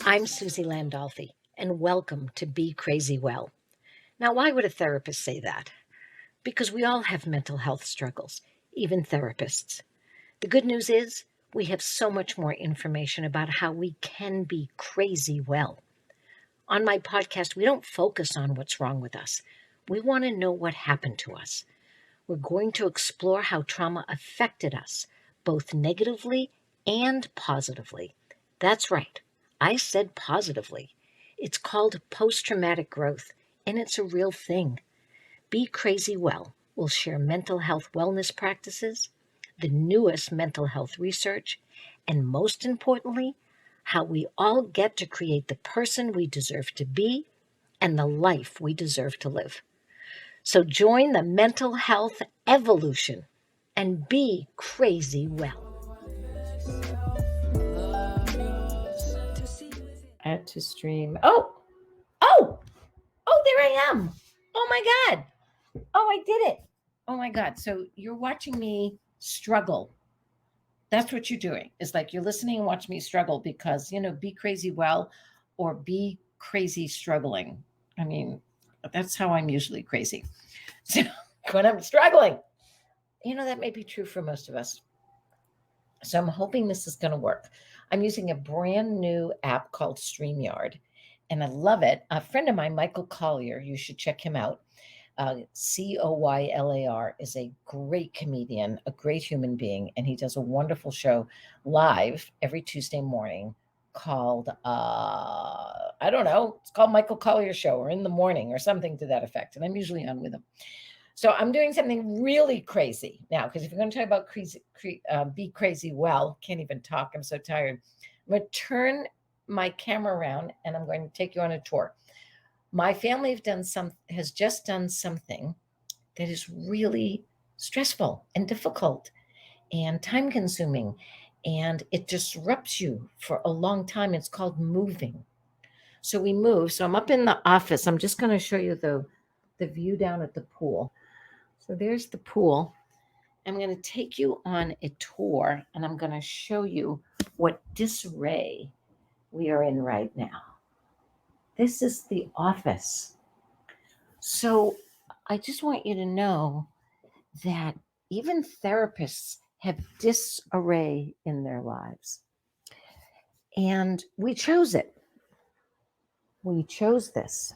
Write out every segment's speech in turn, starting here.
I'm Suzi Landolphi, and welcome to Be Crazy Well. Now, why would a therapist say that? Because we all have mental health struggles, even therapists. The good news is we have so much more information about how we can be crazy well. On my podcast, we don't focus on what's wrong with us. We want to know what happened to us. We're going to explore how trauma affected us, both negatively and positively. That's right. I said positively. It's called post-traumatic growth, and it's a real thing. Be Crazy Well will share mental health wellness practices, the newest mental health research, and most importantly, how we all get to create the person we deserve to be and the life we deserve to live. So join the mental health evolution and be crazy well. Add to stream. Oh, there I am. Oh my God. Oh, I did it. Oh my God. So you're watching me struggle. That's what you're doing. It's like you're listening and watching me struggle because, be crazy well or be crazy struggling. I mean, that's how I'm usually crazy. So when I'm struggling, that may be true for most of us. So I'm hoping this is going to work. I'm using a brand new app called StreamYard, and I love it. A friend of mine, Michael Collier, you should check him out. Coylar is a great comedian, a great human being, and he does a wonderful show live every Tuesday morning called, I don't know, it's called Michael Collier Show or In the Morning or something to that effect. And I'm usually on with him. So I'm doing something really crazy now, because if you're going to talk about be crazy well, can't even talk. I'm so tired. I'm going to turn my camera around and I'm going to take you on a tour. My family has just done something that is really stressful and difficult and time consuming, and it disrupts you for a long time. It's called moving. So we move. So I'm up in the office. I'm just going to show you the view down at the pool. So there's the pool. I'm going to take you on a tour, and I'm going to show you what disarray we are in right now. This is the office. So I just want you to know that even therapists have disarray in their lives. And we chose it. We chose this.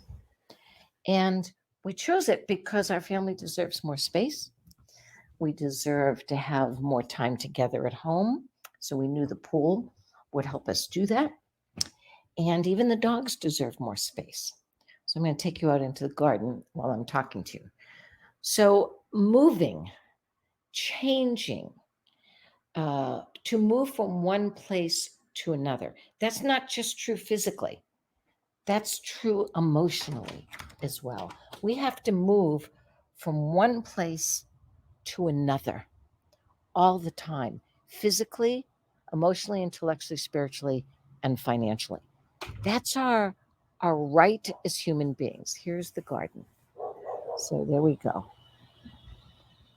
And we chose it because our family deserves more space. We deserve to have more time together at home. So we knew the pool would help us do that. And even the dogs deserve more space. So I'm going to take you out into the garden while I'm talking to you. So moving, changing, to move from one place to another. That's not just true physically. That's true emotionally as well. We have to move from one place to another all the time, physically, emotionally, intellectually, spiritually, and financially. That's our right as human beings. Here's the garden. So there we go.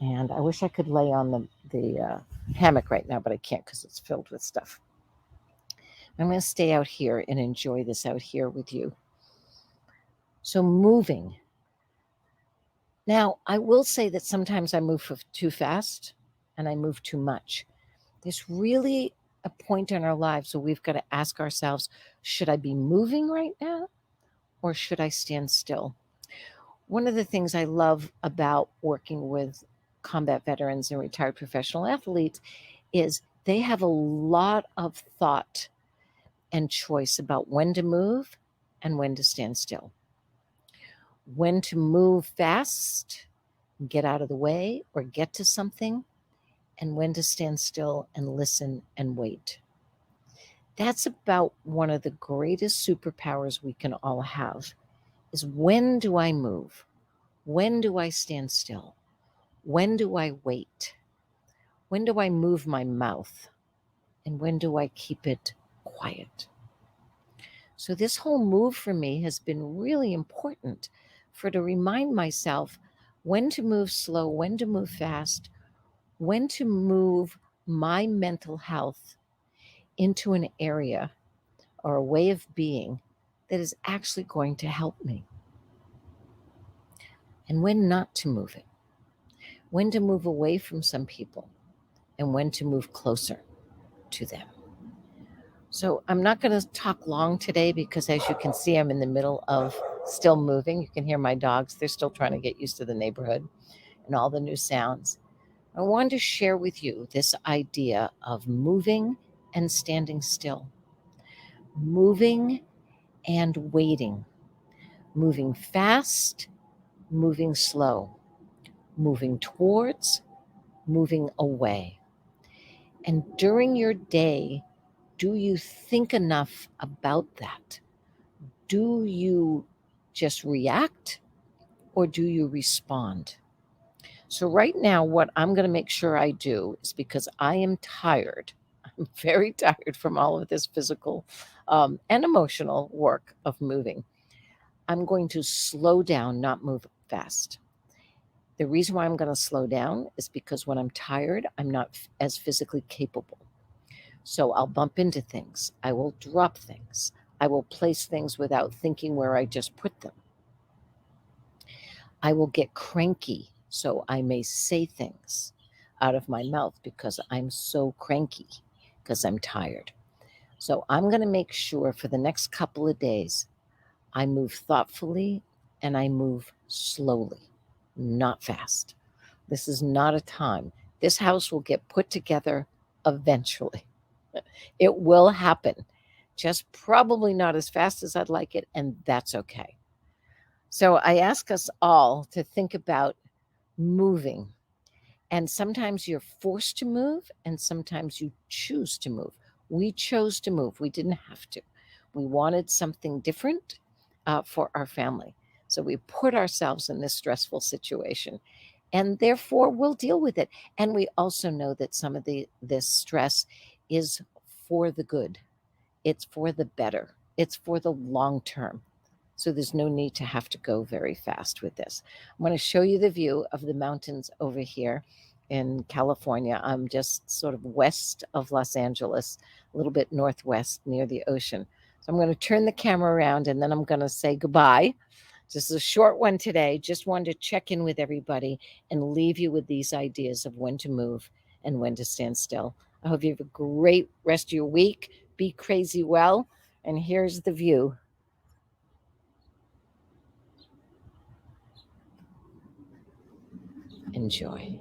And I wish I could lay on the hammock right now, but I can't because it's filled with stuff. I'm going to stay out here and enjoy this out here with you. So moving. Now, I will say that sometimes I move too fast and I move too much. There's really a point in our lives where we've got to ask ourselves, should I be moving right now or should I stand still? One of the things I love about working with combat veterans and retired professional athletes is they have a lot of thought and choice about when to move and when to stand still. When to move fast, get out of the way or get to something, and when to stand still and listen and wait. That's about one of the greatest superpowers we can all have, is when do I move? When do I stand still? When do I wait? When do I move my mouth? And when do I keep it quiet? So this whole move for me has been really important to remind myself when to move slow, when to move fast, when to move my mental health into an area or a way of being that is actually going to help me, and when not to move it, when to move away from some people, and when to move closer to them. So I'm not going to talk long today because, as you can see, I'm in the middle of still moving. You can hear my dogs. They're still trying to get used to the neighborhood and all the new sounds. I wanted to share with you this idea of moving and standing still, moving and waiting, moving fast, moving slow, moving towards, moving away. And during your day, do you think enough about that? Do you just react or do you respond? So, right now, what I'm going to make sure I do is, because I am tired, I'm very tired from all of this physical and emotional work of moving. I'm going to slow down, not move fast. The reason why I'm going to slow down is because when I'm tired, I'm not as physically capable. So I'll bump into things. I will drop things. I will place things without thinking where I just put them. I will get cranky. So I may say things out of my mouth because I'm so cranky, because I'm tired. So I'm going to make sure for the next couple of days, I move thoughtfully and I move slowly, not fast. This is not a time. This house will get put together eventually. It will happen, just probably not as fast as I'd like it, and that's okay. So I ask us all to think about moving. And sometimes you're forced to move, and sometimes you choose to move. We chose to move. We didn't have to. We wanted something different for our family. So we put ourselves in this stressful situation, and therefore we'll deal with it. And we also know that some of this stress is for the good. It's for the better. It's for the long term. So there's no need to have to go very fast with this. I'm going to show you the view of the mountains over here in California. I'm just sort of west of Los Angeles, a little bit northwest near the ocean. So I'm going to turn the camera around and then I'm going to say goodbye. This is a short one today. Just wanted to check in with everybody and leave you with these ideas of when to move and when to stand still. I hope you have a great rest of your week. Be crazy well. And here's the view. Enjoy.